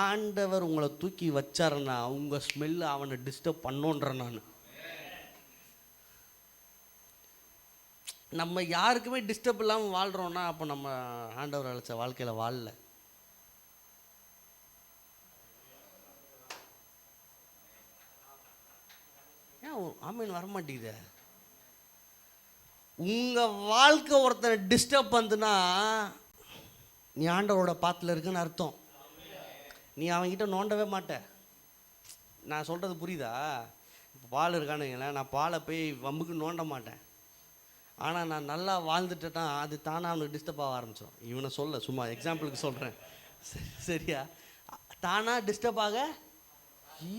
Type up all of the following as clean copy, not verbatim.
ஆண்டவர் உங்களை தூக்கி வச்சாருன்னா உங்கள் ஸ்மெல்லு அவனை டிஸ்டர்ப் பண்ணோன்றேன் நான். நம்ம யாருக்குமே டிஸ்டர்ப் இல்லாமல் வாழ்கிறோன்னா அப்போ நம்ம ஆண்டவர் அழைச்ச வாழ்க்கையில் வாழல. ஏன் ஆமீன் வரமாட்டேங்குது? உங்கள் வாழ்க்கை ஒருத்தனை டிஸ்டர்ப் பண்ணுதுன்னா நீ ஆண்டவரோட பாத்தில் இருக்குன்னு அர்த்தம். நீ அவன்கிட்ட நோண்டவே மாட்ட. நான் சொல்கிறது புரியுதா? இப்போ பால் இருக்கானுங்களேன், நான் பாலை போய் வம்புக்கு நோண்ட மாட்டேன். ஆனால் நான் நல்லா வாழ்ந்துட்டேன்னா அது தானே அவனுக்கு டிஸ்டர்ப் ஆக ஆரம்பிச்சிடும். இவனை சொல்ல சும்மா எக்ஸாம்பிளுக்கு சொல்கிறேன், சரியா? தானாக டிஸ்டர்ப் ஆக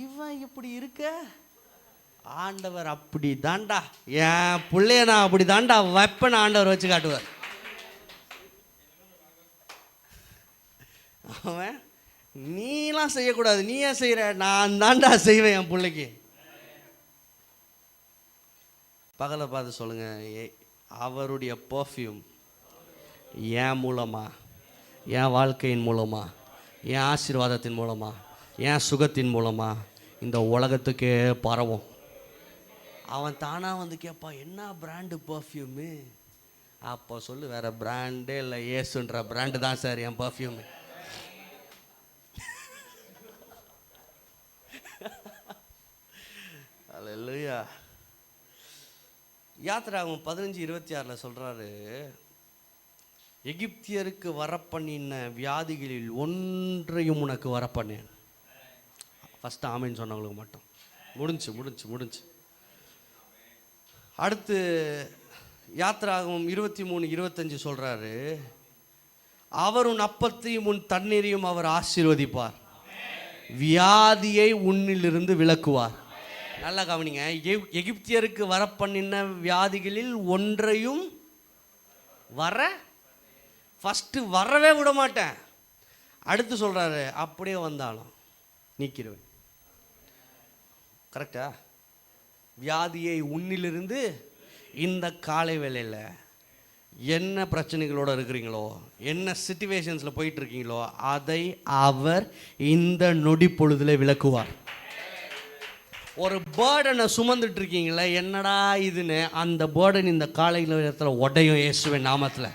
இவன் இப்படி இருக்க ஆண்டவர் அப்படி தாண்டா என் பிள்ளைய நான் அப்படி தாண்டா வைப்பேன் ஆண்டவர் வச்சு காட்டுவார். அவன் நீலாம் செய்யக்கூடாது, நீ ஏன் செய்கிற, நான் தாண்டா செய்வேன் என் பிள்ளைக்கு. பகலை பார்த்து சொல்லுங்க, அவருடைய பர்ஃப்யூம் என் மூலமா, என் வாழ்க்கையின் மூலமா, என் ஆசீர்வாதத்தின் மூலமா, என் சுகத்தின் மூலமா இந்த உலகத்துக்கே பரவும். அவன் தானாக வந்து கேட்பா, என்ன பிராண்டு பர்ஃப்யூமு? அப்போ சொல்லு, வேறு பிராண்டே இல்லை, ஏசுன்ற பிராண்டு தான் சார் என் பர்ஃப்யூமு. அல்லேலூயா. யாத்திராகமம் 15:26 சொல்கிறாரு, எகிப்தியருக்கு வரப்பண்ணின வியாதிகளில் ஒன்றையும் உனக்கு வரப்பண்ணேன். ஃபஸ்ட்டு ஆமேன்னு சொன்னவங்களுக்கு மட்டும் முடிஞ்சு. அடுத்து யாத்திராகமம் 23:25 சொல்கிறாரு, அவர் உன் அப்பத்தையும் உன் தண்ணீரையும் அவர் ஆசீர்வதிப்பார், வியாதியை உன்னிலிருந்து விலக்குவார். நல்லா கவனிங்க, எகிப்தியருக்கு வரப்பண்ணின வியாதிகளில் ஒன்றையும் ஃபஸ்ட்டு வரவே விட மாட்டேன். அடுத்து சொல்கிறாரு, அப்படியே வந்தாலும் நீக்கிடுவேன். கரெக்டா? வியாதியை உன்னிலிருந்து. இந்த காலை வேளையில் என்ன பிரச்சனைகளோடு இருக்கிறீங்களோ, என்ன சிச்சுவேஷன்ஸில் போயிட்டுருக்கீங்களோ, அதை அவர் இந்த நொடி பொழுதில் விளக்குவார். ஒரு பேர்டனை சுமந்துட்டு இருக்கீங்களே, என்னடா இதுன்னு, அந்த பேர்டன் இந்த காலை நேரத்தில் உடையும் இயேசுவின் நாமத்தில்.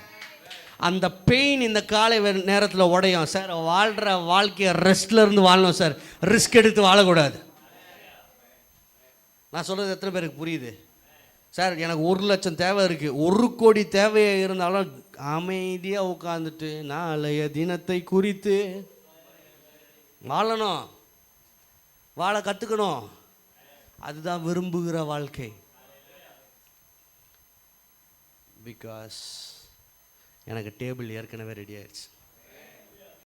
அந்த பெயின் இந்த காலை நேரத்தில் உடையும். சார், வாழ்கிற வாழ்க்கையை ரெஸ்ட்டில் இருந்து வாழணும் சார், ரிஸ்க் எடுத்து வாழக்கூடாது. நான் சொல்கிறது எத்தனை பேருக்கு புரியுது? சார், எனக்கு 1,00,000 தேவை இருக்குது, 1 கோடி தேவையாக இருந்தாலும் அமைதியாக உட்காந்துட்டு நாளைய தினத்தை குறித்து வாழணும், வாழ கற்றுக்கணும். அதுதான் விரும்புகிற வாழ்க்கை. பிகாஸ் எனக்கு டேபிள் ஏற்கனவே ரெடி ஆயிடுச்சு.